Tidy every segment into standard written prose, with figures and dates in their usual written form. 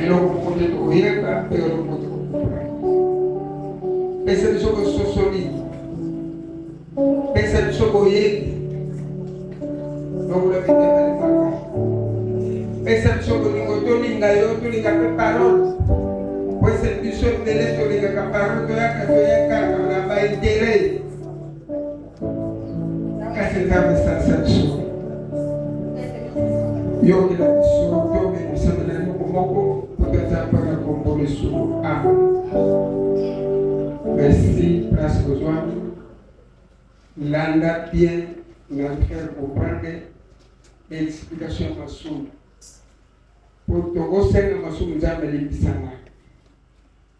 eloko kote tokoyeba mpe eloko kote kokopra pesa biso bososoli pesa biso boyebi lokola bitemelemaka pesa biso bolingo tolinga yo tolinga mpe parole pesa biso ebele tolingaka parole toyaka toyekaka na baintere kasi nzambe sansa biso yokela biso tobebisa melani moko tokazapaka kombo lisusu amen. Merci, place besoin. Landa bien, nous allons faire comprendre l'explication de Massoum. Pour te conseiller Massoum, nous avons les bisana.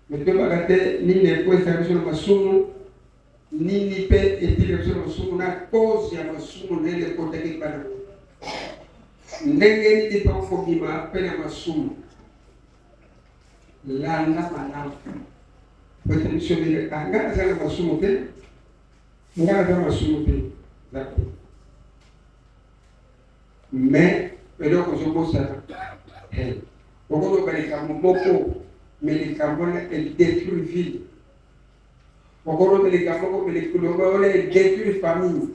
Mais tu vas regarder ni les points de Massoum, ni les paix et les de Massoum, na cause de Massoum, ni les côtés de Bana. N'engagez pas en fobima, peine à Massoum. Landa Manam. Peut-être que je vais aller à Massoum, mais eloko zobosana okono balekamo moko melekamo elle détruit vie okono melekamo moko melekamo elle détruit famille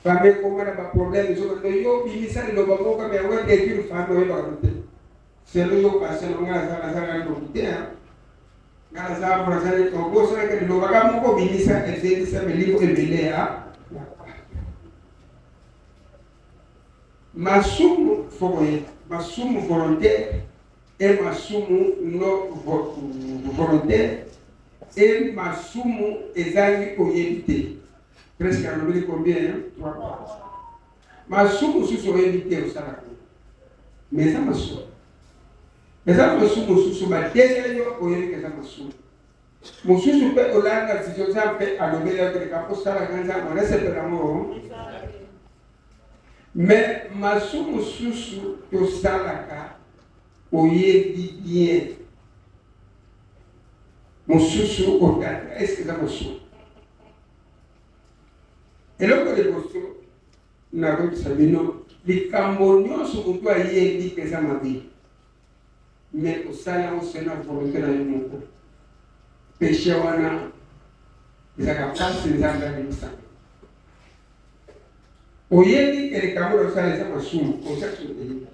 famille comme na ba problème zo yo bimisa le loba moko mais on détruit famille ba route c'est le yo passé no ngasa na ndo kutea ngasa pour ça le tobo ça que le loba moko bimisa elle dit ça me livre ebele a Masumu fogoye, masumu volontaire et masumu non volontaire et masumu ezali oyebite. Presque à l'objet combien? 3 fois. Masumu sous oyebite au salako. Mais ça masumu. Mais ça masumu sous ma désolé oyebite ça masumu. Mususu pe olanga vision ça pe à l'objet de capo salaka nza on laisse per amour. Mais masumu susu tosalaka oyebi bien mosusu otata est-ce que ça masumu eloko liboso nakokisa bino likambo nyonso motu ayebi eza mabe mais osala yango sena volonté na yo moko péché wana ezaka mpasi nzambe abimisaka oyebi elikambo losala eza masumu osakisodeli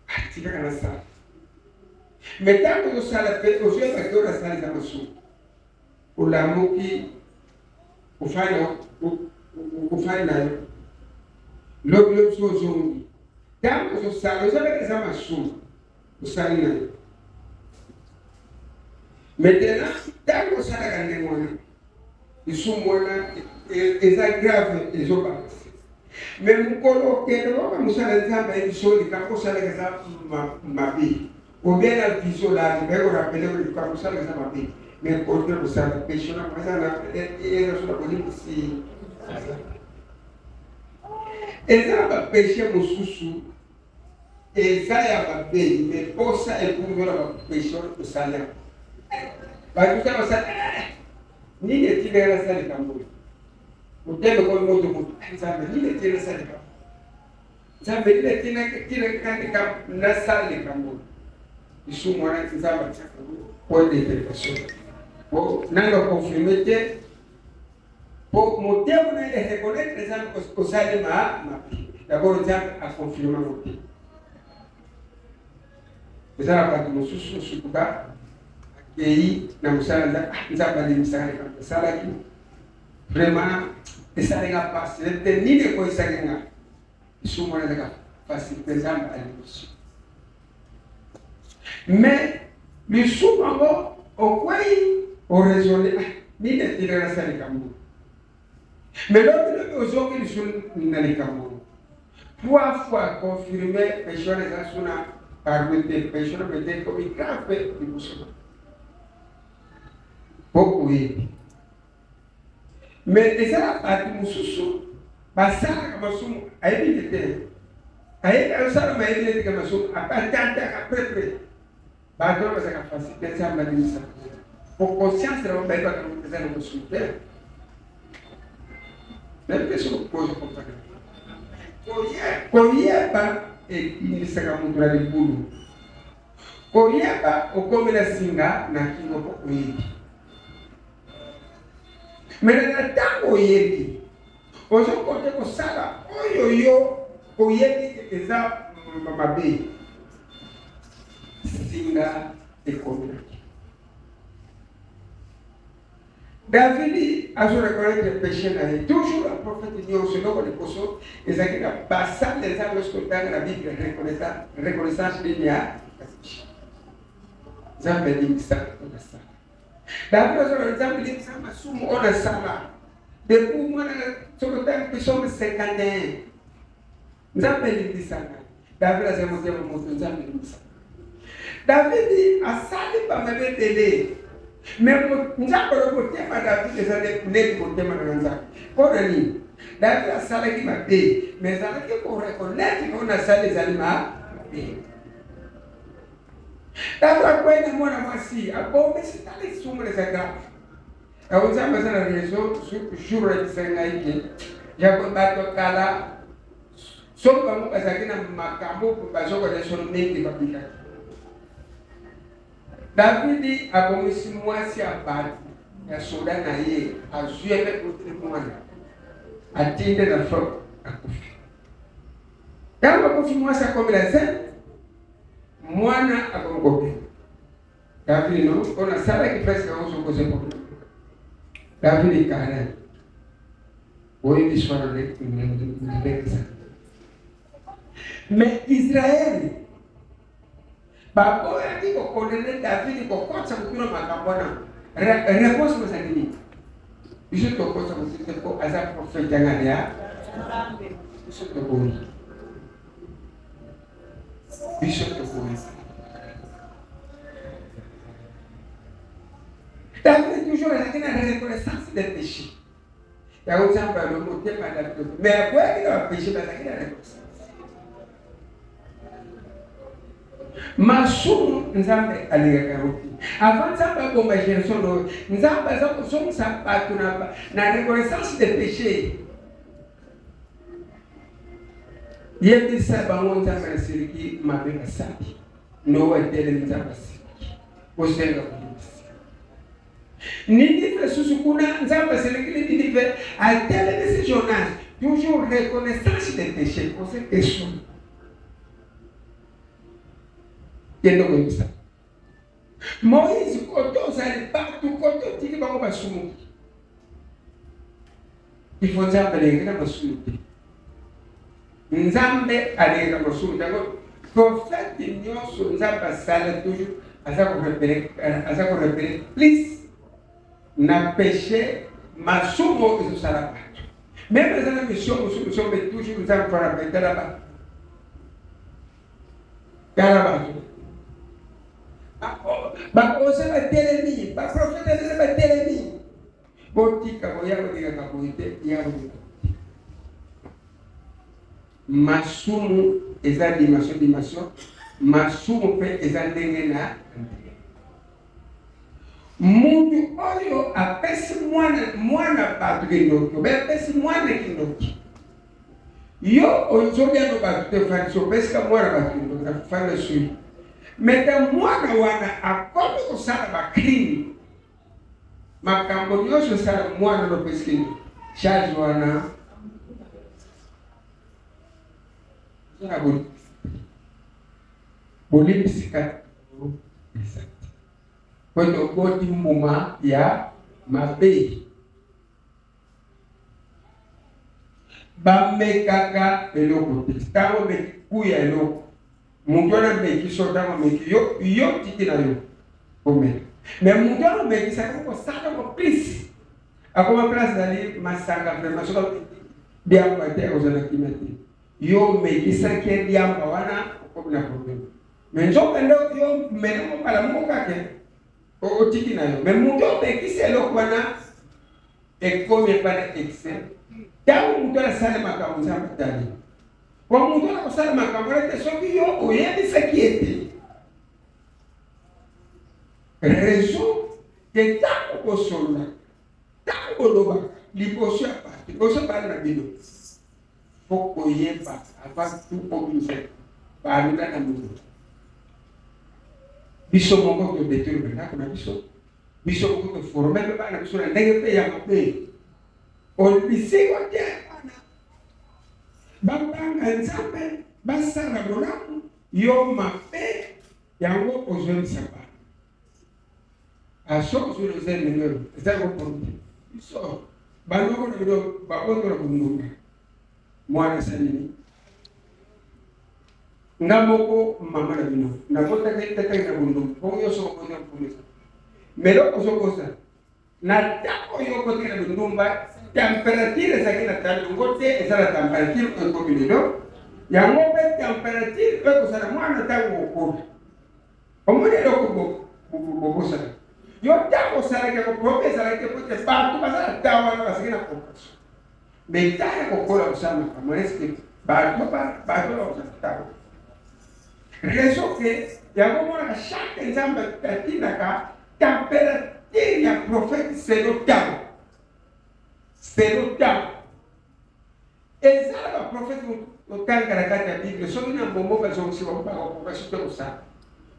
atikaka na sala me ntango ozosala mpe ozoyebaki oyo nasala eza masumu olamuki ofai na yo lobi lobiso ozongi ntango ozosala ozobaki eza masumu osali na yo maintenant ntango osalaka ndenge wana lisumu wana eza grave ezobakisa me mokolo okende oka mosala nzambe ayebiso likambo osalaka eza mabe obien na vision lavi bayekorapele likambo osalaka eza mabe me kote kosala pesho na eza sona kolimisi eza bapeshe mosusu eza ya babei me posa epungola bapeshe osala batusa basala nini etinga nasala likambo utende kwa moto moto nzambe nini etinga nasala likambo nzambe nini etinga nasala likambo isumu wana nzambe ataka point d'interprétation po nanga confirmer te po motema na ile reconnaître nzambe osali mapi d'abord nzambe a confirmer mote ezala bato mosusu sukuba akei na mosala nzambe alimisaka likambo esalaki vraiment esalenga pasi te nini ekoesalenga isumu wana ezaka pasi mpe nzambe alimisi mais lisumu yango okwei oraisonne nini etinga nasala likambo mais lobi ozongi lisumu na likambo 3 fois confirmé péché wana eza suna parmi te péché wana peut-être comme grave liboso beaucoup yebi mais ezala bato mosusu basalaka masumu ayebi te te ayebi asala mayebi te ka masumu apatantaka prepre bato wana bazalaka facile te nzambe alimisa po conscience na bayebaka eza na masumu te même question pose comme ça koyeba ebimisaka moto na libulu koyeba okomela singa na kingo po oyebi. Mais na ntango oyebi ozokote kosala oyo yo oyebi eza mabe singa ekomelaki. David a reconnaître le péché na ye. Toujours le prophète nyonso eloko liboso ezalaki na basale eza lorsque otanga na Bible reconnaissance nini ya péché. Nzambe alimbisaka tokasala. David azoloba nzambe alimbisaka masumu oyo nasala. Depuis mwana soki otanga psaume 51 nzambe alimbisaka. David azali motema moto nzambe alimbisaka. David asali bamabe ebele. Mais nzambe motema David ezali neti motema na nzambe. Mpona nini? David asalaki mabe mais ezalaki koreconnaître oyo nasali ezali mabe. David akwenda mwana mwasi abomisi tala lisumu lezaka. Nzambe aza na raison jour ayebisaki ngai ke jako bato kala soki bango bazalaki na makambo bazokola solo mingi babikaki. David abomisi mwasi ya bato ya soda na ye azwele kutili mwana atinde na fo akufi. Ntango akufi mwasi akomela ze mwana akongope. David no ona sala kipesi na uso kose problème. David kana oyi biswara le ndekisa. Mais Israël babo yaki kokondene David kokotsa kukino makambo na réponse masakini. Biso tokotsa kusite ko aza prophète ngani ya biso tokoi. Biso tokoi. David toujours a la reconnaissance des péchés. Il y a autant de mots par David. Mais après il a péché parce qu'il a la reconnaissance. Masumu nzambe aliyekaruti. Avant nzambe bomba génération do nzambe za kusoma sabato na reconnaissance des péchés. Yebi sabango nzambe siriki mabeka sabi. No etele nzambe siriki. Osenga kudisi. Ninive susukuna nzambe siriki ninive altele de Jonas. Toujours reconnaissance des péchés. On sait que ça. Yendo kwebisa. Moïse koto zali partout koto tiki bango basumu. Il faut nzambe alengela masumu. Nzambe alengela masumu. D'accord? Prophète nyonso nzambe asala toujours aza ko repérer plus na péché masumu ezosala bato. Même les gens mission musumu mais toujours nzambe fara betala ba. Karaba. Bakosa batelemi, baprofeta nene batelemi. Botika boyako dika kabuite yako. Masumu eza dimension, masumu pe eza ndenge na. Mundu oyo apesi mwana batu kindoki, be apesi mwana kindoki. Yo ozodia no batu te fani so peska mwana batu kindoki na fani sui. Meta mwana wana akomi kusala bakrini makambo nyonso sala mwana no peski charge wana zona bolimbisika kwendo boti mbuma ya mabe bamekaka eloko tango bekuya eloko mungona meki sota meki yo tiki na yo ome mais mungona meki sa ko saka ko please akoma place dali masanga vraiment so bien ko te ozana kimati yo meki sa ke diamba wana ko na problem mais jo pendo yo mene mo pala mo kake o tiki na yo mais mungona meki se lo wana e komi para excel tangu mungona sale makaunza mtani kwa mtu anakosana makambo yake soki yo oyebisa kiete rezo ke tango kosola tango loba liboso ya pati koso bali na bino foko yeba avant tout obise bali na mutu biso moko to détruire ndako na biso biso moko to former bana biso na ndenge pe ya mabe olibisi ko te bana banga nzambe basala bolamu yo mabe yango ozonisa bana asoko sur les ennemis ça va pour biso bana ko ndo babondo na bundu mwana sanini ngamoko mama na bino nabota ke tata na bundu ko yo so ko na kumisa melo ko so ko sa na tako yo ko tena bundu ba temperature sa kina talo ngote esa la temperature ko bilo ya ngobe temperature ko sa mwana tango ko omone lo ko ko sa yo tako sa ke ko profesa la ke ko te ba tu ba sa tawa na sa kina ko bentare ko ko la usama kama eske ba to lo sa tawa raison que yango mona chaque nzambe katinaka température ya prophète c'est le temps ezala ba prophète otangala kati ya bible soki na mbongo bazongisi bakobasite kosala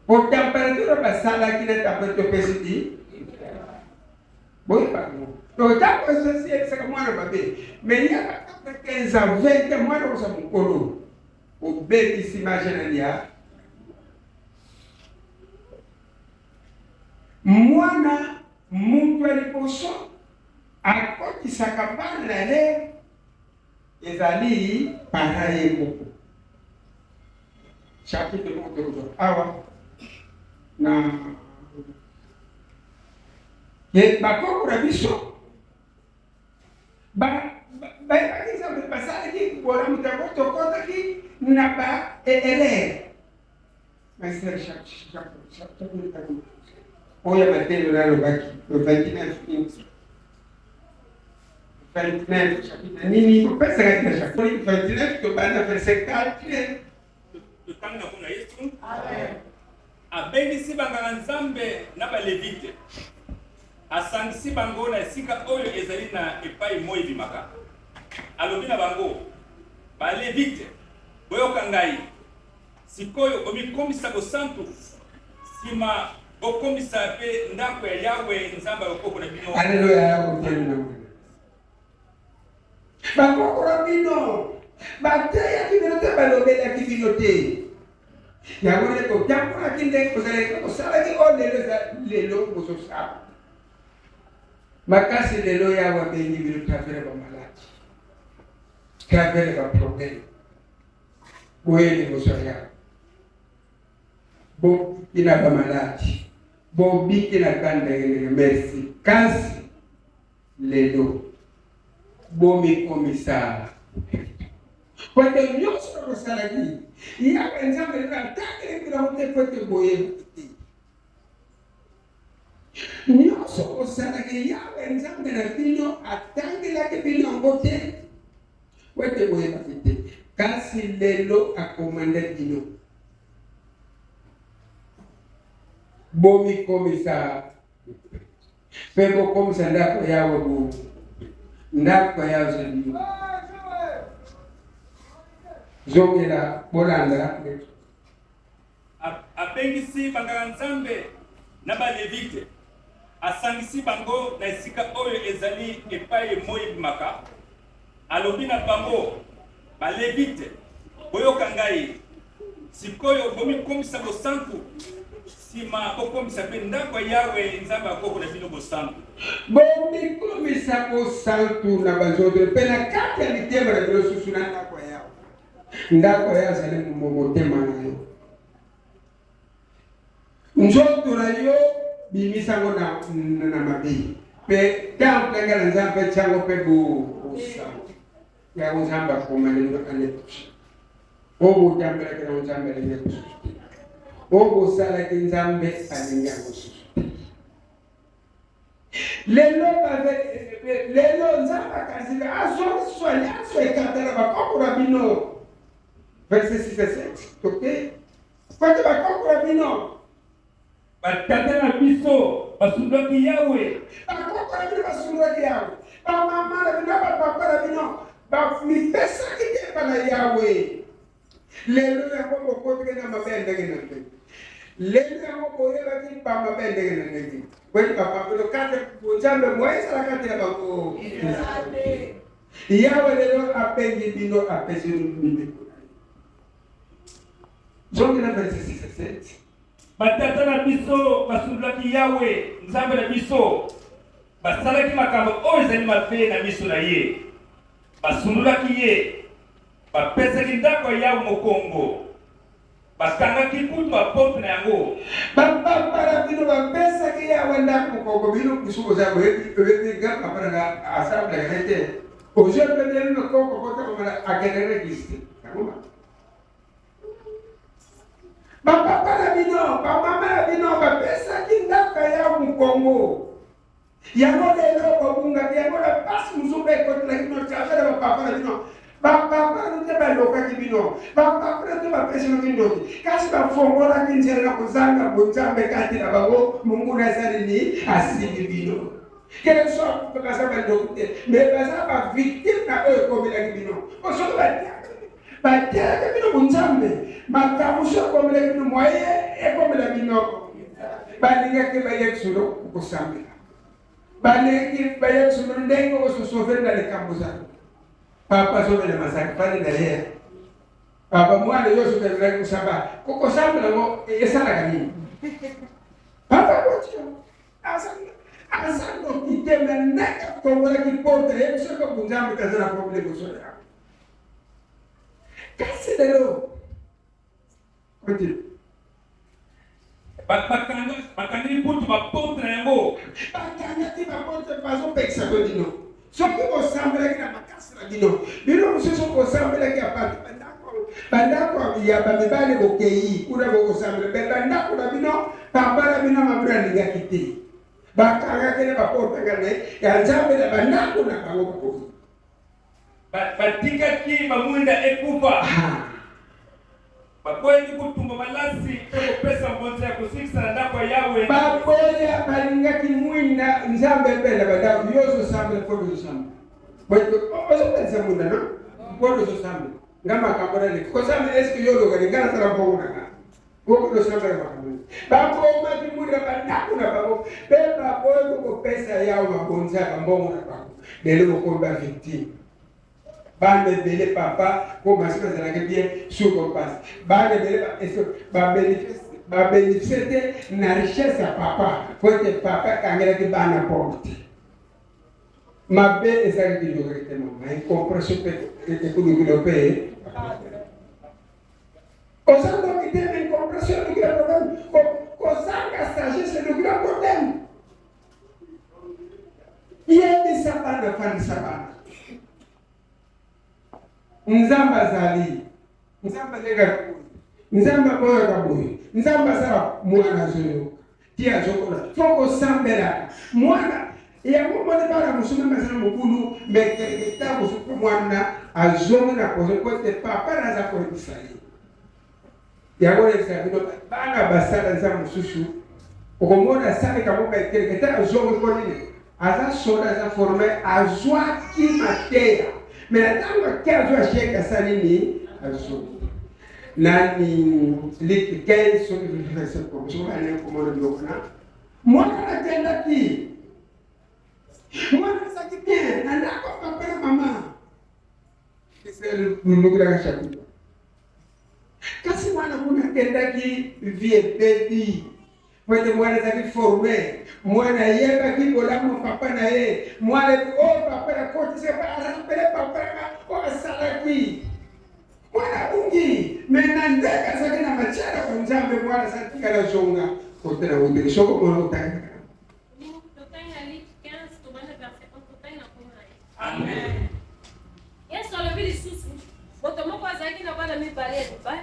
po température basalaki na température pesi di boyebango otango esosi ekisaka mwana babe mais yaka 15 ans 20 ans mwana kosa mokolo obebisi image ya mwana muntu aliposo akotisaka bana na ye ezali para ye moko chapitre moko awa na ye bakoko na biso baekisaka basalaki bola mutu akotokotaki na ba elere masere chapitre oya matendo nalobaki 29 chapitre nini kopesa katika chapitre 29 tobanda verset 4 totanga kuna Yesu abengisi banganga nzambe na balevite asangisi bango na esika oyo ezali na epai moi bimaka alobi na bango balevite boyoka ngai sikoyo omikomisa bosantu sima okomisa pe ndako ya Yawe nzamba yokoko na bino. Haleluya yako tena na mwana. Bakoko na bino. Bateya kibino te balobela kibino te. Yango ne ko tampo na kinde ko sala ki on lelo ko so sa. Makasi lelo ya wa benyi bino tafere ba malati. Tafere ba problem. Boyeni ko so ya. Bo ina ba malati. Bobiki na kanda ngene merci kasi lelo bomi komisa kwete nyoso ko salagi ya nzambe na takere bila hote kwete boye nyoso ko salagi ya nzambe na bino atangi la ke bino ngote kwete boye bafite kasi lelo akomanda bino bomi komisa pebo komisa ndako yawe bu ndako yawe zeli zongela bolanda abengisi banganga nzambe na balevite asangisi bango na esika oyo ezali epai moi bimaka alobi na bango balevite boyoka ngai sikoyo bomikomisa bosantu sima okomisa pe ndako Yawe nzamba akoko na bino bosantu bomikomisa bosantu na bazotre pe na kati ya mitema na bino susu na ndako yawe ndako yawe azali motema na yo nzoto na yo bimisango na mabe pe temple ngala nzambe chango pe bosantu ya nzamba akomalelo anetusha obo temple ngala nzambe anetusha obo sala kinzambe alinga musu lelo nzamba kazila azo swali azo ekatala bakokura bino verset 6 et 7 ok kwate bakokura bino batata na biso basundaki Yawe bakokura bino basundaki Yawe bamama na bino bapapa na bino bamipesaki te bana Yawe lelo yango mokotoke na mabe ndenge na mpe lelo yango boye baki pamba bendenge na ndenge kweli papa pelo kate kunjambe moisa la kate ya bango yawe lelo apengi bino apesi bino zongi na verset 6 7 batata na biso basundulaki yawe nzambe na biso basalaki makambo oyo ezali mabe na miso na ye basundulaki ye bapesaki ndako ya yawe mokongo bakangaki kutu baporte na yango bapapala bino bapesaki yawe ndako mokongo bino bisuko zabo ebiga paparanga assemble ya rete aujourd'hui bino koko kota komala agenere giste kamuma bapapala bino bamamala bino bapesaki ndako ya yawe mokongo yango lelo babunga yango la pasi musuka ekotela kino tafela bapapala bino bapapala nte balokaki bino bapapala nte bapesino kindoki kasi bafongolaki nzela na kozanga bonzambe kati na bango mungu nazali ni asili bino kele so baza baloko te mais baza bavictime na oyo ekomelaki bino osoki batielaki bino bonzambe makambo so ekomelaki bino moye ekomela bino balingaki bayekisolo kosambela baleki bayekisolo ndenge ososofeli na likambo zako papa sobele masaki pale na yeye papa mwana yoso tebelaki kusaba kokosambela ngo esalaka nini papa kotio asando kiteme neka kongolaki porte yebisoka kunzambe kazana probleme solo yako kasi lelo continue bakangaki kutu baporte na yango bakangaki baporte bazopekisa to dino soki bosambelaki na makasi na bino mosusu bosambelaki ya bato bandako ya bamibali bokei kuna bokosambela me bandako na bino pamba na bino mabino alingaki te bakangaki na baportanga na ya nzambe na bandako na bango bakoki batikaki bamwinda ekufa bakoyaki kutumba malasi ekopesa mbonza ya kosikisa na ndako ya yawe bakoya balingaki mwinda nzambe mpela bandako yozosambela po yozosambela ozopelisa mwinda no po yozosambela nga makambo na leki kosambela eske yolokani nga nasala mbongo na nga wokolosambela makambo bakomaki mwinda bandako na bango mpe bakoya kokopesa yawe mabonza ya bambongo na bango lelo bokomi bavictime bande bele papa comme ça ça la bien sur qu'on passe bande bele ba bénéficier na richesse ya papa pour que papa kangela ki bana porte ma be ezali ki directement mais compréhension que pour nous développer osando qui tem une compréhension du problème osanga sagesse c'est le grand problème il y a des sabana fan sabana nzamba zali nzamba lega nzamba boyo kaboyi nzamba sara mwana zoyo tia zokola foko sambela mwana ya mwana bara musuma masana mukulu meketa musuko mwana azomo na kote papa na za ko isali ya wale sabino bana basala za mususu okomona sale kaboka ikeketa azomo ko nini aza soda za forme azwa ki mateya menatanga kazo asheka sanini azu nani likikai so verse ko so ane ko mo do na mwana atenda ki mwana sakite na ndako papa mama kisel nunugura shaku kasi mwana kuna atenda ki vie bedi mwete mwana zaki forme mwana yeba ki bolamo papa na ye mwana o papa na koti se para pele papa na o salaki mwana bungi menandeka saka na machara kwa nzambe mwana satika la zonga kote na undi soko mwana utaka amen yesu alobi lisusu moto moko azalaki na bana mibale ya mibali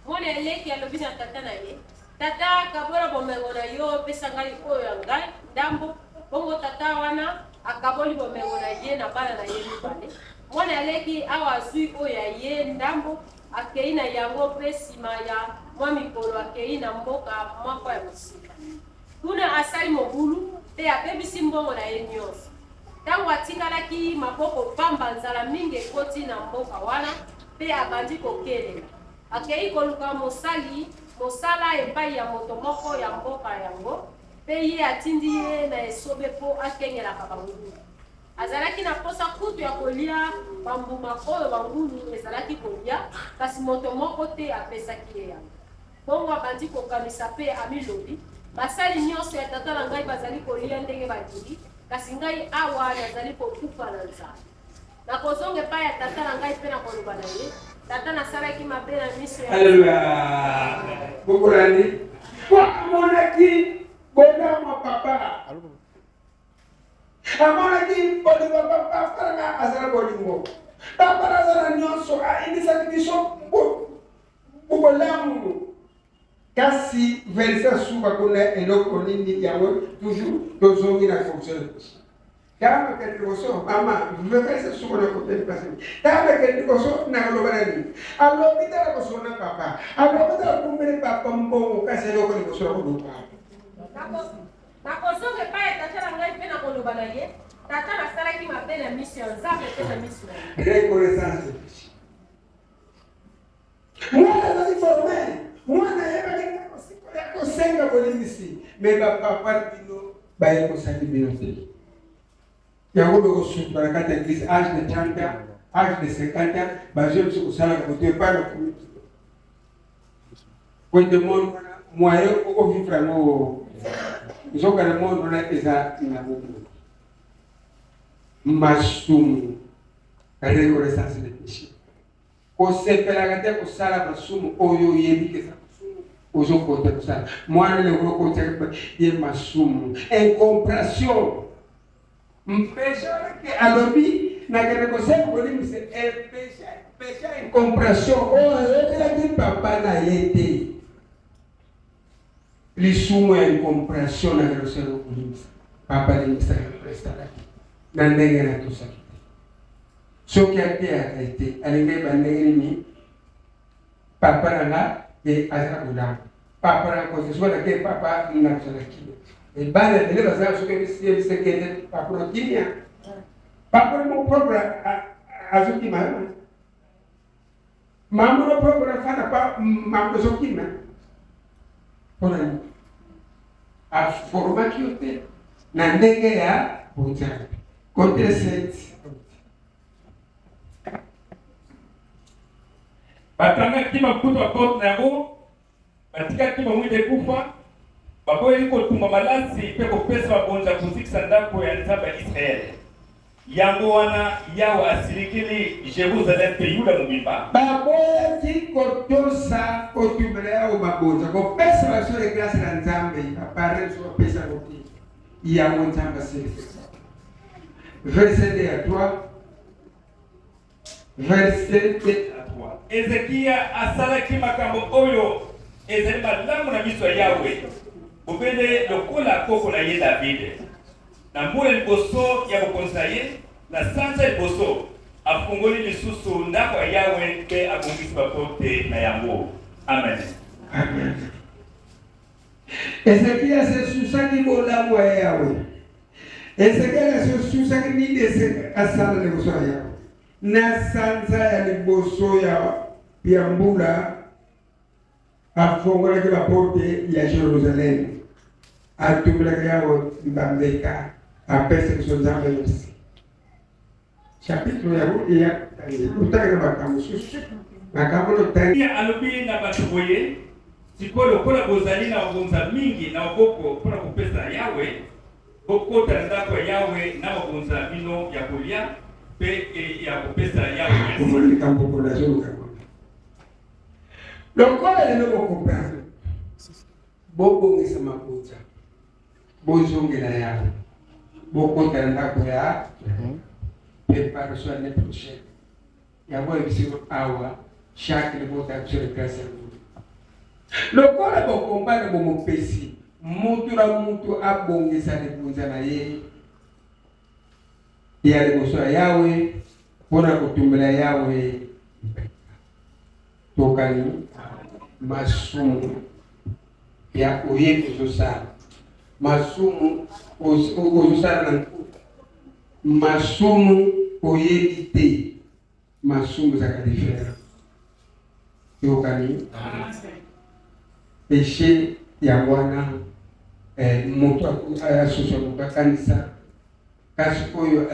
mwana eleki alobi na tata na ye tata kabora bomengo na yo pesa ngai oyo ya ngai ndambo bongo tata wana akaboli bomengo na ye na bana na ye mibale mwana aleki awa azwi oyo ya ye ndambo akei na yango mpe nsima ya mwa mikolo akei na mboka mwako ya mosika kuna asali mobulu mpe abebisi mbongo na ye nyonso ntango atingalaki maboko pamba nzala mingi ekoti na mboka wana mpe abandi kokelela akei koluka mosali mosala epai ya moto moko ya mboka yango mpe ye atindi ye na esobe mpo akengelaka bangulu. Azalaki na posa kutu ya kolia bambuma oyo bangulu ezalaki kolia, kasi moto moko te apesaki ye yango. Bongo abandi kokanisa mpe amilobi, basali nyonso ya tata na ngai bazali kolia ndenge balingi, kasi ngai awa nazali kokufa na nzala. Nakozonga epai ya tata na ngai mpe na koloba na ye, tata nasalaki mabe na miso ya... Alléluia. Bokolani. Amonaki bona ma papa. Amonaki bona papa franga azala bolingo. Papa azala nyonso indisa biso bokolamu. Kasi verset suba kuna eloko nini yawe toujours tozongi na fonction. Kama ketikoso mama verset suba na kote pasi. Kama ketikoso na lobarani. Alo bitara koso na papa. Alo bitara kumbere papa mbongo kasi eloko ni koso ko do papa. Nakozonga epai ya tata na ngai mpe na koloba na ye, tata nasalaki mabe na miso ya Nzambe mpe na miso na ye. Reconnaissance de péché. Mwana azali formé. Mwana yebaki kosenga kolingisi. Mais bapapa bino baye kosali bino te. Yango bekosuka na kati ya église âge de 30 ans, âge de 50 ans, bazwi biso kosala kote epai na komiti. Kote monde moyen okovivre yango nzoka na monde wana eza na mobu. Masumu, reconnaissance de péché. Kosepelaka te kosala masumu oyo oyebi keza masumu ozokota kosala. Mwana lekolo kota ye masumu. Incompréhension. Mpesha ke alobi na kene koseka kolimi se péché incompréhension oyo ekelaki papa na ye te. Lisumu ya incompréhension na kene koseka kolimi se papa limisaka prestalaki na ndenge na tosaki te. Soki ate akaite alingai bandenge nini papa nanga e azala kolamba papa na kosesuwa na ke papa na kozala kino ebana tele bazala soki ebisekende papa na kimia papa mo program azokima mama no program fana pa mama zokima pona a forma kiote na ndenge ya bujana kote set batangaki makuta bakote na yango batikaki bamwinde kufa bakoyeli kotumba malasi mpe kopesa babonza kozikisa ndako ya Nzambe ya Israele. Yango wana yawe asilikili Jerusalem mpe Yuda mobimba baboyaki kotosa kotumbela yawo babonza kopesa baso de grâce na Nzambe apare so kopesa koki yango Nzambe asiliki. Verset 2 à 3. Verset 2 à 3. Ezekia asalaki makambo oyo ezali malamu na miso ya Yawe bobele lokola koko na ye Davide. Na mbula liboso ya bokonzi na ye na sanza liboso afungoli lisusu ndako ya Yawe mpe abongisi bapote na yango. Amen. Amen. Ezekia asesusaki bolamu ya Yawe. Ezekia asesusaki nini asala liboso ya Yawe. Na sanza ya liboso ya mbula afungolaki bapote ya Jerusalem. Atumbelaka yawe mbambeka apesa biso Nzambe merci. Chapitre ya utaka makambo susu makambo lotani alobi na bato boye sikoyo lokola bozali na babonza mingi na maboko mpona kopesa Yawe bokota na ndako ya Yawe na babonza bino ya kolia mpe ya kopesa Yawe merci. Likambo na zoka lokola lelo bokomprendre bobongisa makuta bozongela Yawe bokota na ndako ya préparation l'année prochaine. Il y a une vision awa chaque niveau d'action de grâce. Le corps est au combat de mon péché. Mutura mutu abongisa libunza na ye. Ya liboso ya Yawe pona kutumbela Yawe. Tokani masumu ya oyebi ozosala. Masumu ozosala na masumu oyebi te masumu zaka diferent yokani péché ya wana moto asoso bakanisa kasi oyo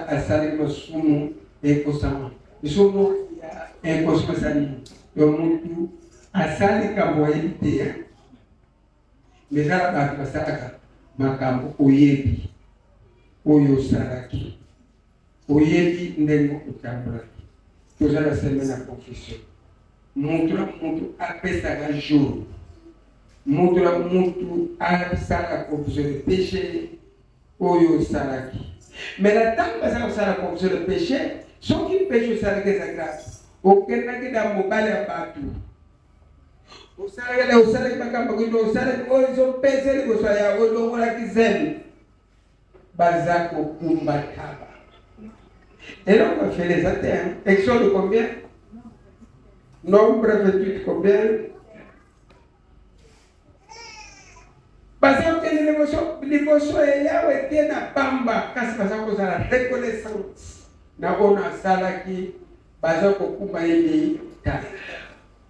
asali masumu ekosama masumu ekosali yo mutu asali kambo yite mezala bato basalaka makambo oyebi oyo osalaki oyebi ndenge otambulaki tozala seme na confession mutu na mutu apesaka jour mutu na mutu asalaka confession de péché oyo osalaki mais na ntango bazala kosala confession de péché soki péché osalaki eza grave okendaki na mobali ya bato osalaki makambo kino osalaki oyo ezopesa liboso ya olongolaki zemi baza kokumba taba eloko afeleza te exode combien nombre 28 combien baza kokende liboso ya yawe te na pamba kasi baza kozala reconnaissance na oyo asalaki baza kokumba ye taba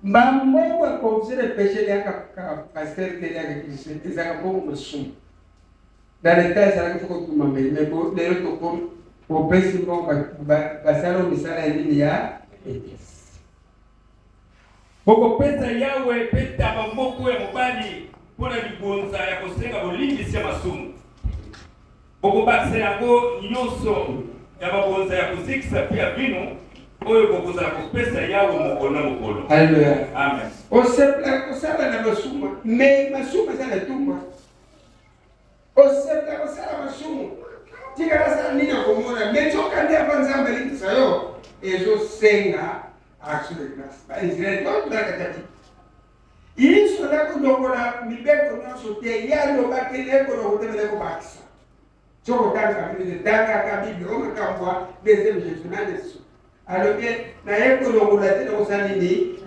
mbambo ya confession de péché yaka pasteur te yaka Kristo ezaka bongo masumu dans le cas ezalaki foko tuma mais lelo tokomi opesi mbongo basala misala ya nini ya église bokopesa yawe peta bamoko ya mobali mpona libonza ya kosenga bolimbisi ya masumu bokobakisa yango nyonso ya babonza ya kozikisa mpe ya bino oyo bokozala kopesa yawe mokolo na mokolo. Alléluia. Amen. Osepela kosala na masumu mais masumu ezala tuma osepela kosala masumu tikala sala nini akomona mais tokande ava nzambe alingisa yo ezosenga action de grâce baisrael totulaka tati yesu nakodongola mibeko nyonso te ye alobaki nekoloko te mene kobakisa sokotanga tangaka bible o makambo ya deuxième jésus na yesu alobi naye kolongola te nakosala nini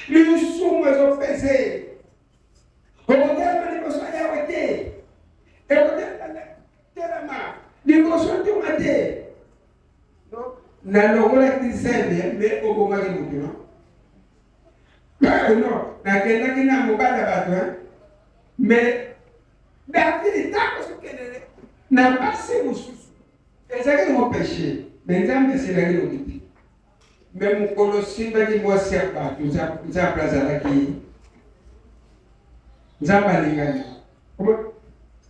lisumu ezopese okotelama liboso yawe te ekotelama liboso ntuma te nalongolaki nzembe me obomaki motu non nakendaki na mobali bato mais davidi ntango sokendele na basi mosusu ezalaki mo péché mais nzambe eselaki loki te mais mokolo simbaki mwasi ya bato nzambe azalaki nzambe alingani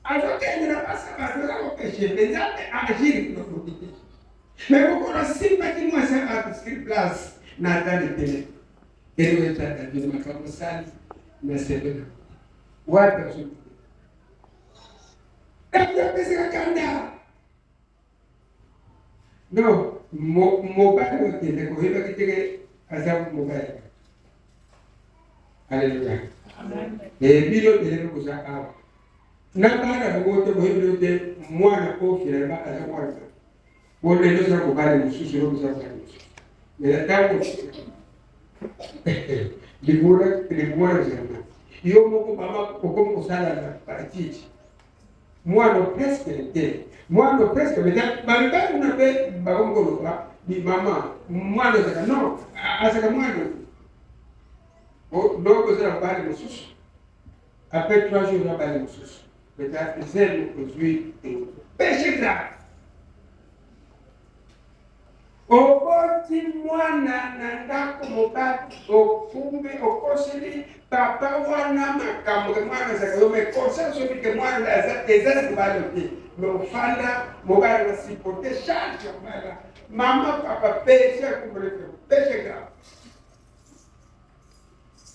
azokende na basi ya bato eza mo péché mais nzambe agiri loki te mais mokolo simbaki mwasi ya bato sur place na atali tele eliwetata bino makambo sali na sebena wapi azoki apesaka kanda non mobali okende koyebaki teke aza mobali alleluya bino belenge koza awa na bana bango te boyebilo te mwana ofilama aza mwana bolelo oza mobali mosusu lokoza mobali mosusu mais ntango libula zama yo moko mama okomi kosala na partiti mwana presque te mwana presque mais bamibali na mpe bakomi koloba bimama mwana ozaka non azaka mwana donc ozala bali mosusu après 3 jours na bali mosusu peut-être zelo ozwi péché grave oboti mwana na ndako mobali okumbi okoseli papa wana makambo ke mwana azaka yo mais conseil soki ke mwana eza libala te mais ofanda mobali na sipote charge ya mobali mama papa péché akumbele péché grave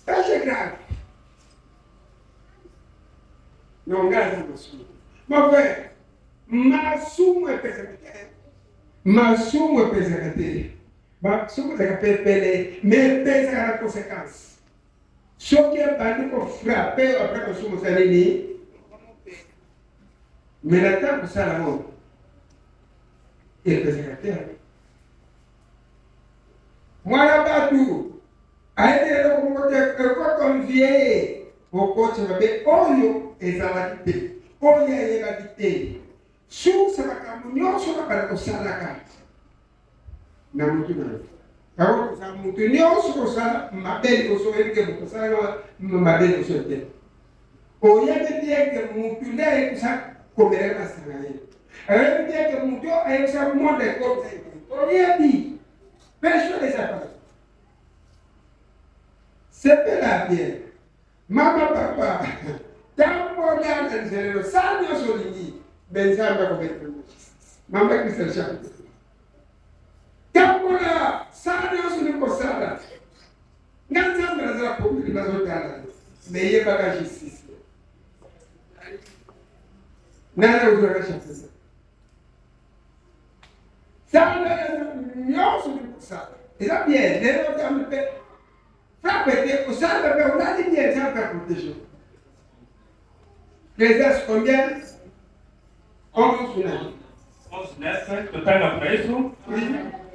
péché grave nongaza masumu mon frère masumu epesaka te masumu epesaka te masumu ezaka pepele mais epesaka na conséquence soki ebandi kofrape apres masumu osala nini mais na ntango kosala ngo epesaka te mwana bato ayebi eloko moko te ekokonvie okoti mabe oyo ezalaki te oyo ayebaki te susa makambo nyonso babala kosalaka na motu na yo Kabo sa mutu nyonso sa mabeli ko so erike ko sa mabeli ko so te. O ya te ke mutu le sa komere na sangaye. Ayo te ke mutu ayo sa monde ko te. O ya di. Personne ne sait pas. C'est pas bien. Mama papa. Tambo ya na zero sa nyonso lingi. Benzamba ko betu. Mama Christian Chapel. Tambola sana suni ko sala nganza mrazala ko ni bazotala meye baka justice nana uzora shapesa sana yo suni ko sala ila bien lero tampe frappete ko sala pe una di bien ça pour protéger les as combien 11 sunani 11 total na preço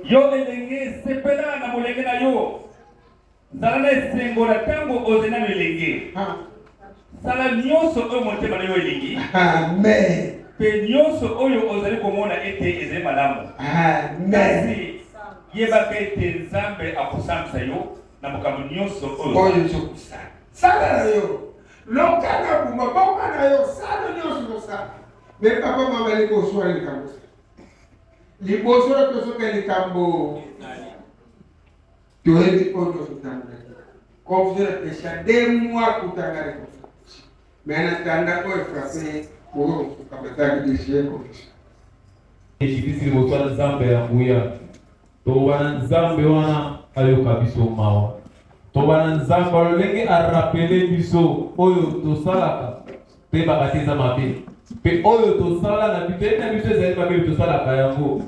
yo elenge sepela na molenge na yo zala na esengo na ntango ozena na elenge sala nyonso oyo motema na yo elingi amen mpe nyonso oyo ozali komona ete ezali malamu kasi yebaka ete nzambe akosambisa yo na makambo nyonso oyo ezokosala sala na yo lokana buma boma na yo sala nyonso kosala me papa mama likoswala likambo liboso tosoka likambo toyebi oyo tozotambula confusion ya péché 2 mois kutanga likambo me anatanda oyo frappe oyo kokambataki deshe confusion eshikisi liboso ya nzambe ya nguya tobana nzambe wana ayoka biso mawa tobana nzambe alolenge arapele biso oyo tosalaka mpe bakati eza mabe mpe oyo tosala na biso ete na biso ezali mabe tosalaka yango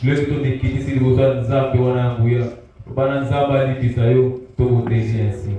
lelo tondekitisi liboso ya nzambe wana ya nguya tobana nzambe alipisa yo toboteli ainsi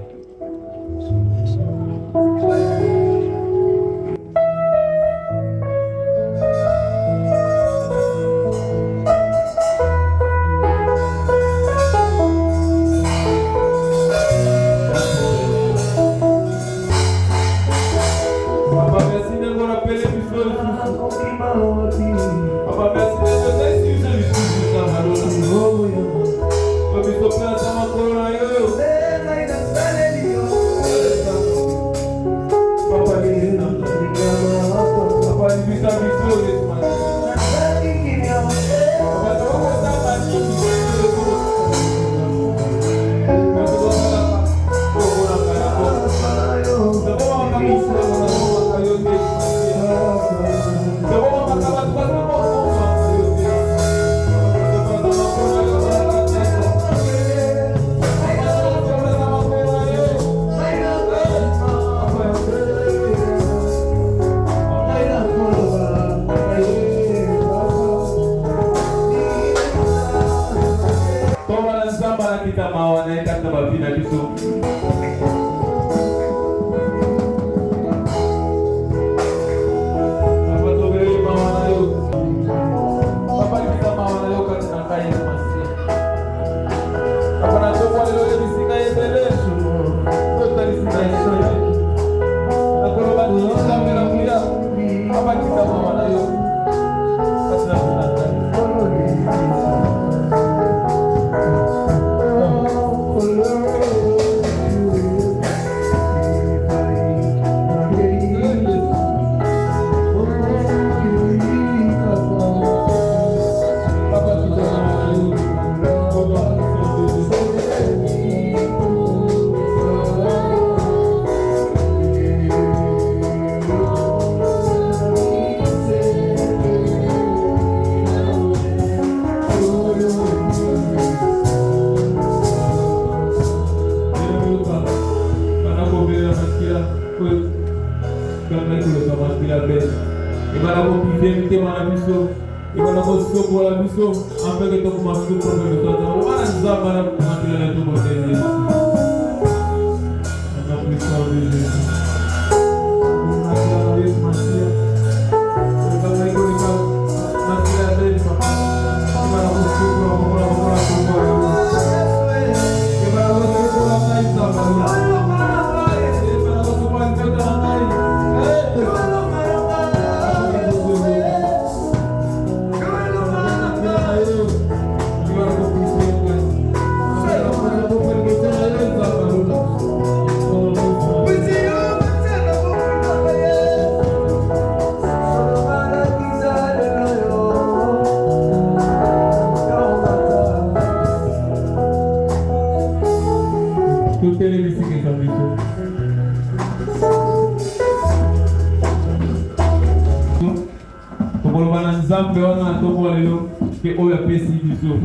tokoloba na nzambe wana na ntongo lelo mpe oyo apesi biso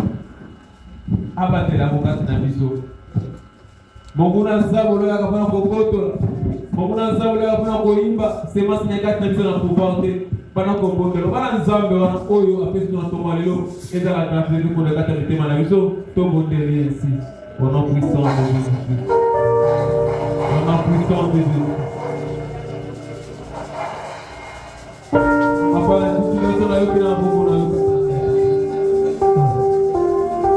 abatela mokati na biso mokuna nzambe oyo oyaka mpona kokotola mokuna nzambe oyo oyaka mpona koyimba semence na kati na biso na pouvoir te mpona kombondela bana nzambe wana oyo apesi biso na ntongo lelo ezala grâce te kola kati ya mitema na biso tobondeli ainsi au nom puissant de Jésus. Au nom puissant de Jésus. Apa tu itu na yoki na buku na yoki.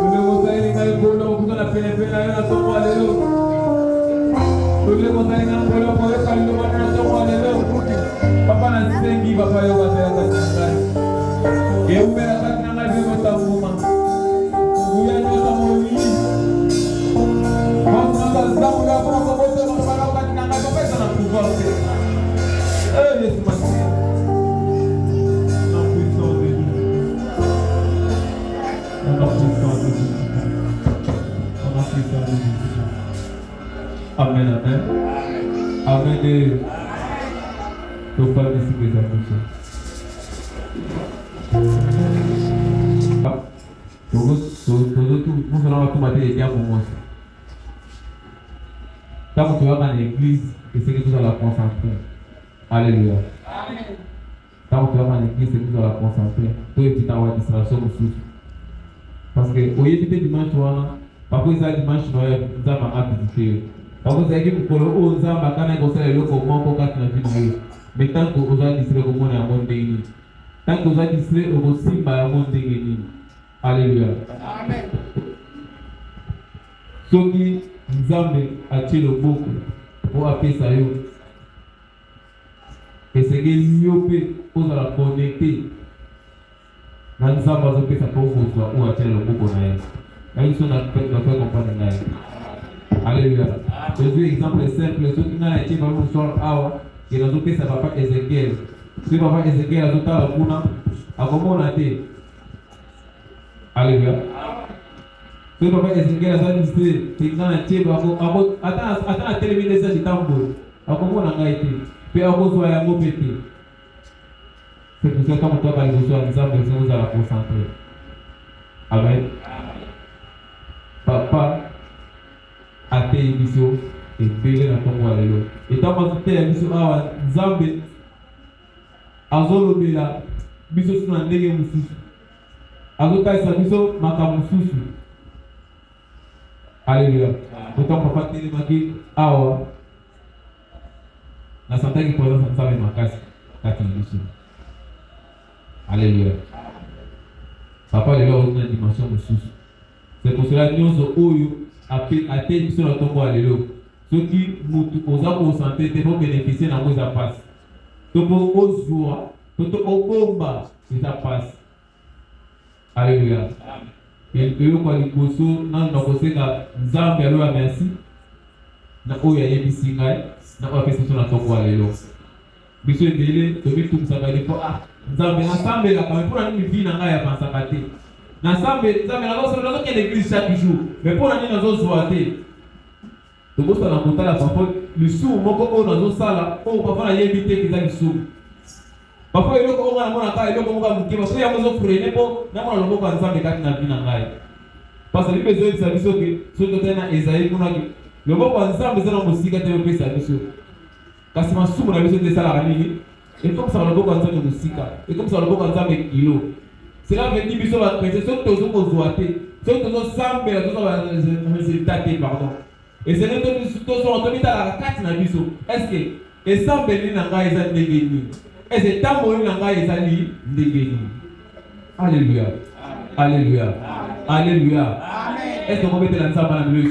Tule mozai na yoki na buku na pene na tomo alelo. Tule mozai na bola bola kallo na tomo alelo. Papa na sengi papa yo batera katsanga. Yeumbe na katina na bibo tamuma. Uya no tamoni. Mama zamu ya kwa kwa bote na para katina na pesa na pouvoir. Yesu masihi. Amen, amen. Amen. Nos femmes ici que ça fonctionne. Nous allons tout matin et bien pour moi. Quand tu vas dans l'église, c'est que tu vas la concentrer. Alléluia. Amen. Quand tu vas dans l'église, c'est que tu vas la concentrer. Toi, tu t'as une distraction aussi. Parce que au lieu de dimanche, parfois ça dimanche, nous avons un visiter. Parfois ça dit que nous avons un conseil de comment pour quatre nations. Mais tant que vous avez distrait au monde à monde béni, tant que vous avez distrait au simba à monde béni. Alléluia. Amen. Ce qui nous a attiré le beaucoup pour appeler ça yo. Et c'est que l'IOP pour la connecter. Nous avons besoin de ça pour vous ou attirer le beaucoup naïf. Ils sont dans fait comprendre naïf. Alléluia. Je dis exemple simple. Ceux qui n'ont été pas nous soir awa, qui nous ont fait ça papa Ezekiel. Si papa Ezekiel a tout à l'heure kuna, à comment on a été. Alléluia. Si papa Ezekiel a dit que n'ont été pas attends à terminer ça du temps pour. À comment on a été. Puis à cause de la mauvaise. C'est pour ça que quand on doit parler de soi, nous avons besoin de la concentrer. Amen. Papa a été émission et belé dans ton roi. Et tant que tu es émission, Zambé, Azolo Bela, Bisso sur un dégué moussis. Azota et sa bisso, Makamousous. Alléluia. Autant papa télémaqué, Awa. La santé qui présente ça avec ma casse, la télévision. Alléluia. Papa est là dans une dimension de sous. C'est pour cela que nous sommes à sur le tombeau. Alléluia. Ceux qui nous ont santé pour bénéficier de nos passe. Donc pour joie, pour combat, ça passe. Alléluia. Et eux quand ils posent, nous avons posé la Zambie alors merci. Na oya yebisi ngai na opesi sur le tombeau. Alléluia. Biso ebele tobi tout ça va dire Nzambe ensemble la quand pour nini vie na ngai ya pansaka te. Na Nzambe na zo na zo l'église chaque jour. Mais pour nini na zo zoate. To bosa na motala papa le sou moko o na zo sala o papa na yebite kiza sou. Papa eloko o na mona ka eloko moko mukiba so ya mozo freiner po na mona loboko ya Nzambe kati na vie na ngai. Parce que les besoins de service que so to tena Esaïe kuna loboko ya Nzambe zana musika te pe service. Kasi masumu na biso te sala nini? Et comme ça, on a beaucoup de musique. Et comme ça, on a beaucoup de kilos. Cela veut dire que nous avons fait ce que nous avons zoaté. Ce que nous avons semblé, nous avons résultat, pardon. Et c'est nous qui sommes en train la carte na biso. Est-ce que et sans béni nanga eza ndegeni? Et c'est tant bon nanga eza li ndegeni. Alléluia. Alléluia. Alléluia. Amen. Est-ce qu'on peut mettre l'ensemble dans le milieu?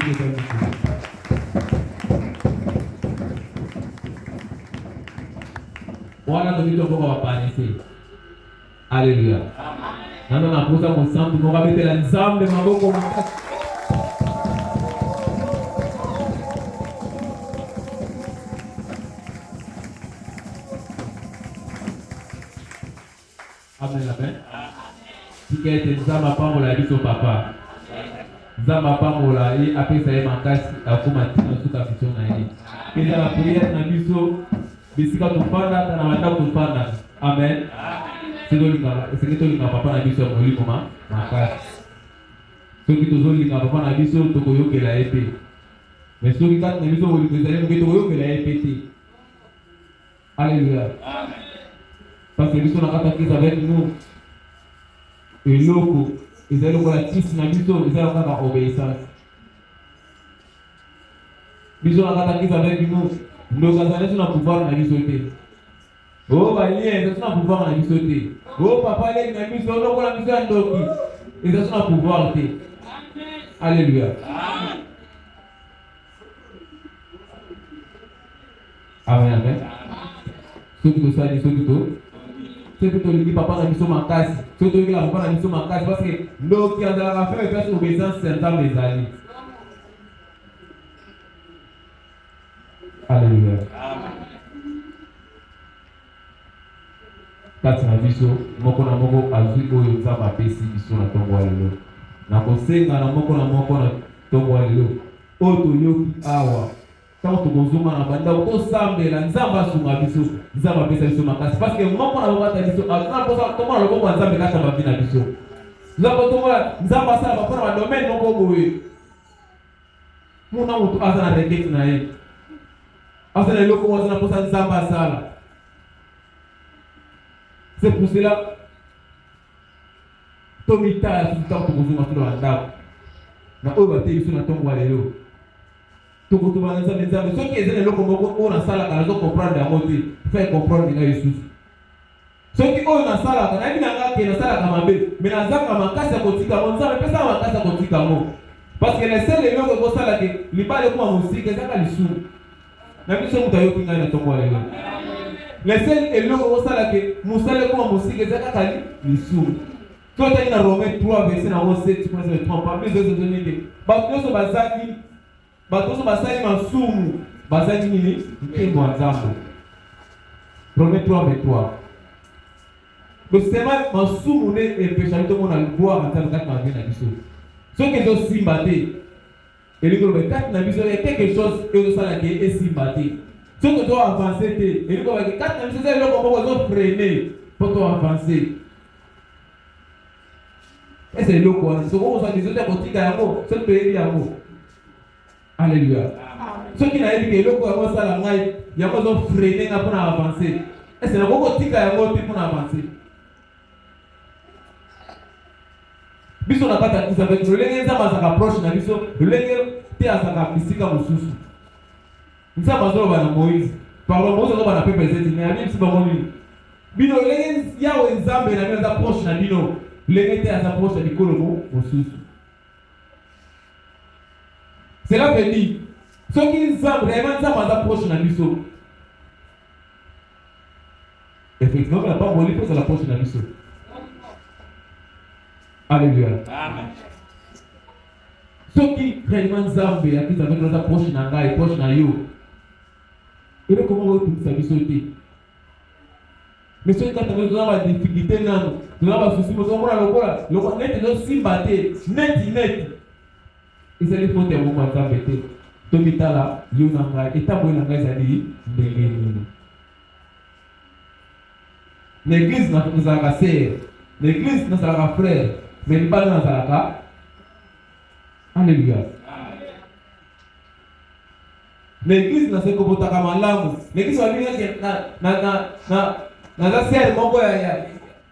Voilà que nous devons apparaître. Alléluia. Nous avons posé ensemble, nous avons mis l'ensemble de ma bouche. Amen, amen. Si quelqu'un nous a pas pour la vie au papa, nous a pas pour la vie après ça y est ma casse à comment tu nous as fait. eza la prière na biso bisika tofanda na bandako tofanda. Amen. Soki tolinga papa na biso ya molimo makasi. Soki tozolinga papa na biso tokoyokela ye te. Mais soki kati na biso molimo ezali moke tokoyokela ye pe te. Alléluia. Parce que biso nakata avec nous eloko ezali lokola tisi na biso ezali kaka obéissance. Biso nakata avec nous ndokazali na pouvoir na biso te. Oh balien ezali na pouvoir na biso te. Oh papa leki na biso lokola biso ya ndoki ezali na pouvoir te. Alléluia. Amen. Amen. Soki tosali soki tolingi papa na biso makasi, soki tolingi la papa na biso makasi, parce que ndoki azalaka faire place obéissance certains ezali. Alléluia. Kati na biso moko na moko azwi oyo nzambe apesi biso na ntongo ya lelo. Na kosenga na moko na ntongo ya lelo oyo toyoki awa tant tokozonga na bandako tosambela nzambe asunga biso, nzambe apesa biso makasi, parce que moko na lobata biso tomona loboko ya nzambe kati ya bavi na biso. Nzambe asala bapona badomaine moko boye muna moto aza na requête na ye, aza na eloko aza na mposa nzambe asala. C'est pour cela tomitala tant tokozonga tolo bandako na oyo bateli biso na ntongo ya lelo. Tokotoba nzambe soki ezali eloko moko oyo nasalaka nazo comprendre yango te, faire comprendre nga Yesu. Soki oyo nasalaka nayebi na nga ke nasalaka mabe, mais nazaka makasi ya kotika ngo, nzambe pesa makasi ya kotika ngo. Parce que le seul eloko ekosala ke libala ekoma mosika ezaka lisumu. Na biso moto ayoki ngai na ntongo ya lelo. Le seul eloko ekosala ke mosala ekoma mosika ezaka kaka lisumu. Totali na Romains 3 verset na 7 pour ne se trompe pas, mais eux zonike. Bato nyonso bazaki bato basali masumu bazali nini nkembo ya nzambe. Romains 3:23. Donc c'est mal masumu ne empêcha tout le monde à gloire en tant que kati na biso. Soki ezosimba te elingi loba kati na biso ya quelque chose ezosala ke esimba te. Soki to avancer te elingi loba ke kati na biso ezali eloko moko ezofreine po to avancer. Ese eloko wana soki ozwa lizote kotika yango soki toyebi yango. Alléluia. Ceux qui n'ont pas le droit de faire la maille, il y a pas de freiner pour avancer. Et c'est le moment où il y a pour avancer. Biso na kata kisa avec le lenge nzamba za approche na biso, le lenge te azaka bisika mususu. Nzamba zo ba na Moïse. Pardon, Moïse zo ba na peuple zeti, mais ami siba moni. Bino lenge yawe nzambe na biso approche na bino, lenge te approche na bikolo mususu. Cela veut dire, ceux qui sont vraiment approche na biso. Effectivement, la parole de Dieu c'est l'approche na biso. Alléluia. Amen. Ceux qui vraiment Nzambe à qui avec notre approche na ngai, approche na yo. Et le comment vous tout ça biso te. Mais ceux qui ont des difficultés nan, nous avons souci pour lokola, lokola net no simbate, net. Ezali fote ya Mungu Nzambe te. Tomitala yo na ngai etambo na ngai ezali ndenge nini. L'église nazalaka sœur, l'église nazalaka frère, mais libala nazalaka. Alléluia. L'église nazali kobotaka malamu. L'église wabinaki na sœur moko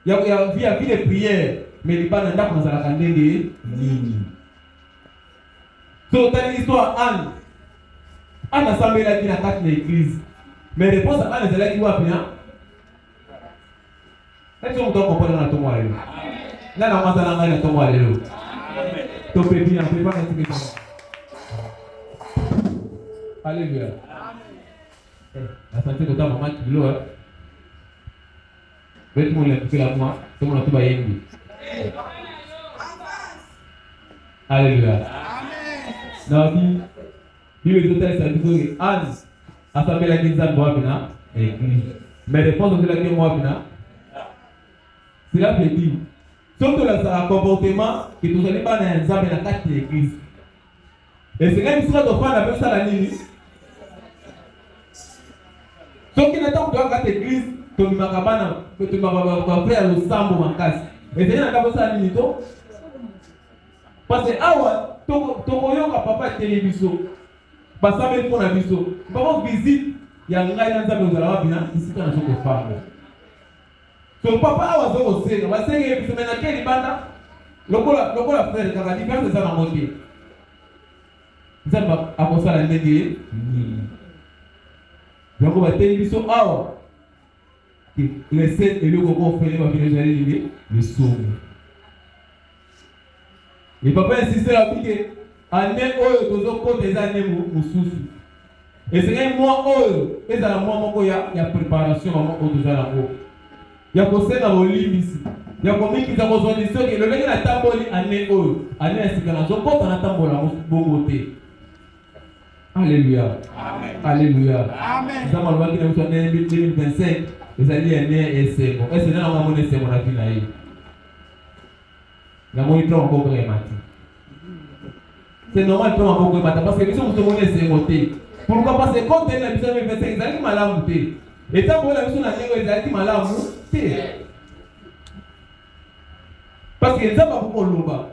ya vie de prière, mais libala ndako nazalaka ndenge nini. So, dans l'histoire, Anne a semblé la vie dans l'église. Mais réponse à Anne, c'est là qui va bien. Est-ce que vous comprenez dans ton moelle? Là, on va dans ton moelle. Tu peux bien, tu peux pas être. Alléluia. La santé de ta maman qui l'eau. Tout le monde a fait la moi, tout le monde a tout baillé. Alléluia. Non, il est total, ça dit que Anne a fait la guise à moi, mais réponse de la guise moi, cela veut dire, surtout là, c'est un comportement qui ne sont pas dans un examen dans 4 églises. Et c'est quand même ça de faire la même ça la nuit. Soki na tango toka kata église, to makabana, to makabana frère le sambo makasi. Et c'est na kabo sa nini to? Parce que awa to yoka papa télévision. Basabe pour na biso. Ba visite ya ngai na nzambe ozala bina isika na soko famo. So papa awa zo osenga, basenga biso mena keli banda. Lokola frère kaka différence ça na moté. Nzambe akosala ndenge donc ba télévision awa les scènes et le coco fait va venir les somme. Et papa insiste là que année oyo tozo ko des années mususu. Et c'est moi oyo ezala moi moko ya préparation maman oyo toza lango. Ya kosenga bolibisi. Ya komiki za kozondisio ke lolenge na tamboli année oyo. Année ya sikana zo ko na tambola bongo te. Alléluia. Amen. Alléluia. Amen. Ça m'a dit que en 2025, les alliés est c'est bon. Est-ce que nous avons monné c'est mon avis là? La monnaie trop encore matin. C'est normal trop encore matin parce que nous sommes monnaie c'est monté. Pourquoi parce que quand on est en 2025, ils allaient mal monter. Et tant que la personne a dit qu'ils allaient mal monter. Parce que ça va beaucoup loba.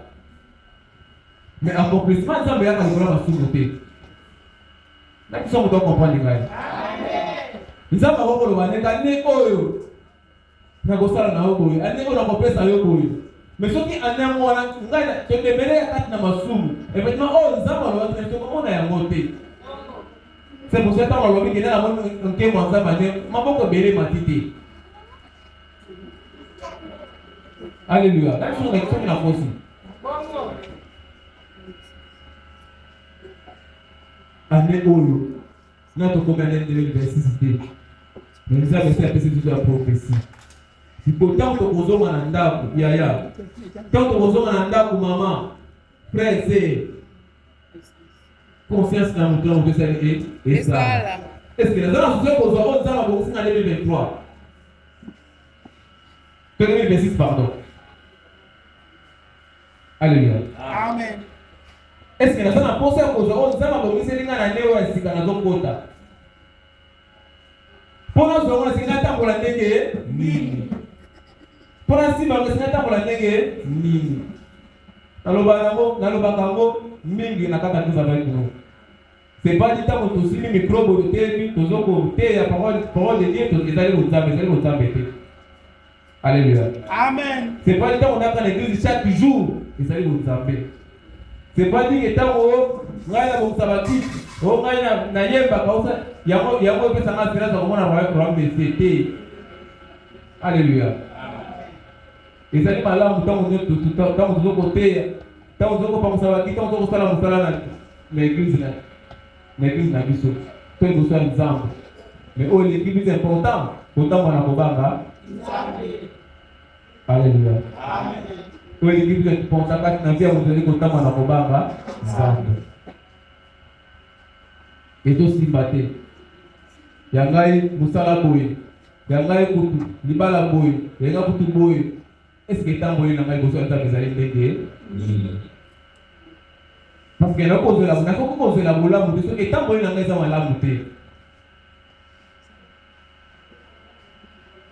Mais accomplissement ça va être encore sous-monter. Na kiso mo comprendre ngai. Amen. Nzamba ko lo bane ka ne oyo. Na ko sala na oyo. Ane ko na ko pesa yo oyo. Mais soki ane mo na ngai to debere ya kat na masumu. Effectivement oh nzamba lo bane to ko na ya moté. C'est pour ça que lo bi na mo nke mo nzamba ne maboko bere matiti. Alléluia. La chose est comme la fosse. Année oyo na to combien de l'université mais nous avons fait toute la prophétie si pourtant to kozoma na ndako yaya tant to kozoma na ndako maman frère c'est conscience na mutu de ça et ça est-ce que les gens se posent on ça va beaucoup en 2023 2026 pardon alléluia amen. Est-ce que nous avons pensé à cause de ça? Nous avons pensé à la néo et si nous avons pensé. Pour nous, nous avons pensé à la néo ni. Pour nous, nous avons pensé à la néo ni. Nalobango, mingi na kata nous avons nous. C'est pas du temps où tu signes micro de thé, tu zoko thé, la parole de Dieu, tu es allé au temple, alléluia. Amen. C'est pas du temps où on a dans l'église chaque jour, tu es allé au temple. C'est pas dit que tant où ngai na sabati o ngai na yemba kausa yamo pesa na sira za kumona kwa programme de CT. Alléluia. Et ça dit malamu tant où côté tant où pas sabati tant où sala musala na l'église na biso to ngo sala nzambe. Mais oh l'église est important autant wana kobanga nzambe. Alléluia. Amen. Oui, l'église est importante na via vous allez autant wana kobanga nzambe. Et to simbate yangai musala boye yangai kutu libala boye yanga kutu boye est-ce que tamboye na ngai boso ata bezali ndenge parce que na cause la bola mu so que tamboye na ngai za malamu te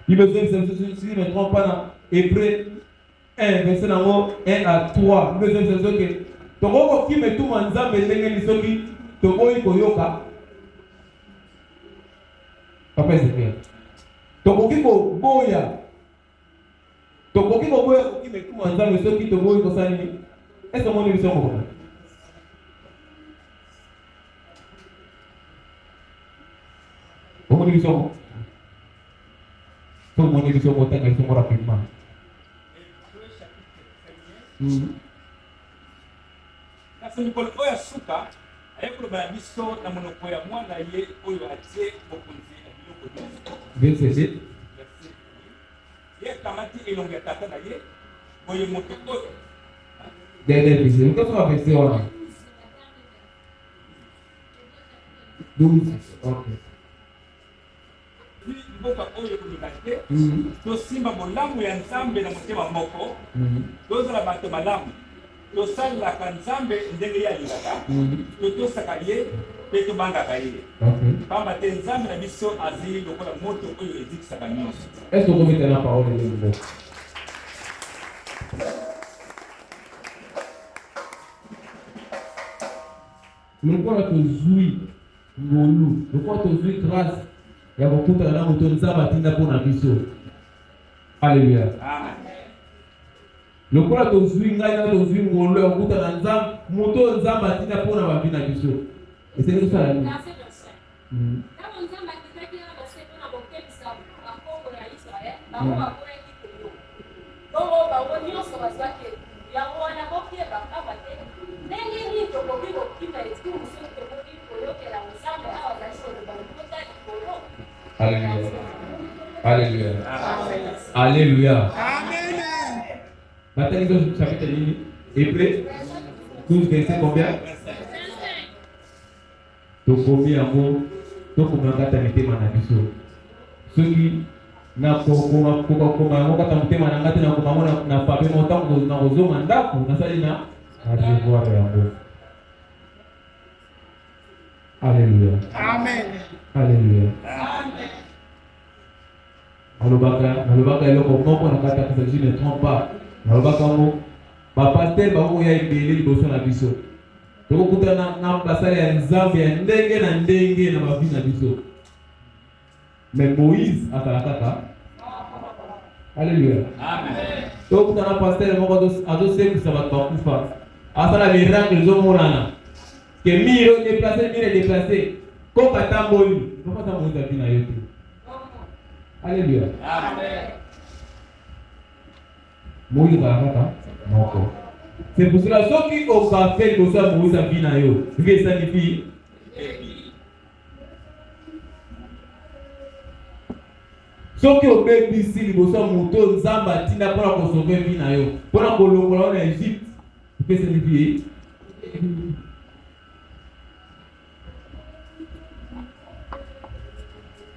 il me dit si je me trompe pas dans Hébreux 1 verset 1 à 3 il me dit que toko ki me tuma nzambe ndenge lisoki toboyi koyoka papa c'est clair tokoki koboya koki me tuma nzambe soki toboyi kosala nini est-ce que mon émission ko mon émission tout mon émission ko tanga émission rapidement Kasi nikolo oya suka ayekoloba biso na monoko ya mwana ye oyo atie bokonzi na biloko nyonso. Verset ye kamati elongo ya tata na ye boye moto oyo dernier verset nous sommes verset on 12 OK mboka oyo kolinga te tosimba bolamu ya nzambe na motema moko tozala bato malamu tosalelaka nzambe ndenge ye alingaka totosaka ye pe tobangaka ye. Pamba te nzambe na biso azali lokola moto oyo ezikisaka nyonso. Est-ce que vous mettez la parole de Dieu? Lokola tozwi ngolu, lokola tozwi grâce ya kokutana na moto nzambe atinda mpona biso. Alléluia. Amen. Lokola tozwi ngai na tozwi ngolu ya kokutana na nzambe, moto nzambe atinda mpona bavi na biso. Esengeli kosala nini? Alléluia. Alléluia. Alléluia. Amen. Maintenant, nous chapitre nini? Hébreux 12 verset combien? Tokomi yango tokomaka mitema na biso. Soki na kokoma yango kata motema na ngati na komamo na pape motango na kozonga ndako nasali na revoir yango. Alléluia. Amen. Alléluia. Amen. Alobaka eloko moko na kata kasa je ne trompe pas. Alobaka mo ba pasteur ba ko ya ebele liboso na biso. Tokokutana na basali ya nzambe ya ndenge na ndenge na bavi na biso. Mais Moïse akalakaka. Alléluia. Amen. Tokokutana pasteur moko azosekisa bato bakufa. Asala miracle zomonana. Que miro déplacé. Koka tamboli. Koka tamboli za bina yote. Alléluia. Amen. Moïse akalakaka moko. C'est pour cela que au café que ça Moïse a bina yo. Qu'est-ce que ça signifie? Soki obebisi liboso moto nzamba tina pona ko sauver vie na yo. Pona ko longola na Égypte. Qu'est-ce que ça signifie?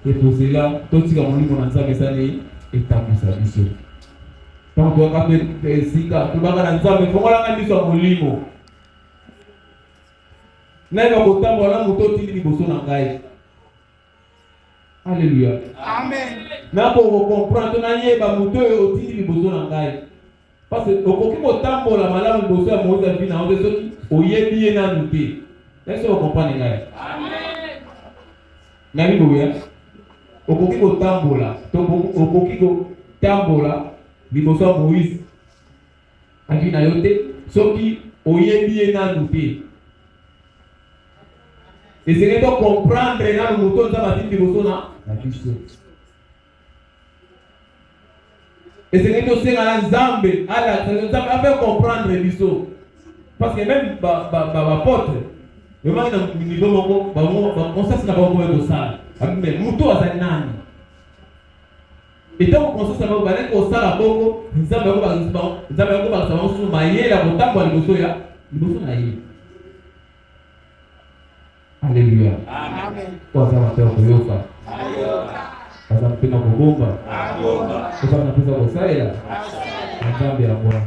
Et pour cela, tout ce qu'on lit mon nzamba ça ni établi sa biso. Donc on va faire sika, tu vas dans nzamba fongola nga biso molimo. Na ba kotambola moto tindi liboso na ngai. Alléluia. Amen. Na ko comprendre na yeba moto o tindi liboso na ngai. Parce que okoki kotambola malamu liboso ya Moïse vi na onde soki oyebi ye na nuté. Est-ce que vous comprenez ngai? Amen. Na biboya. Okoki kotambola, to okoki kotambola liboso ya Moïse avi na yote soki oyebi ye na nuté. Essayez de comprendre na moto nzamba tindi liboso na biso. Essayez de se na nzambe ala nzambe a comprendre biso. Parce que même ba porte le mari na niveau moko ba conscience na ba ko ça. Mais moto azali nani? Et tant qu'on conscience na ba ko sala boko nzambe ko ba sama su mayela ko tambo liboso na ye. Alléluia. Amen. Kwa sababu teo kuyoka. Kwa sababu tena kubomba. Kwa sababu napenda kusaidia. Nzambe ya Bwana.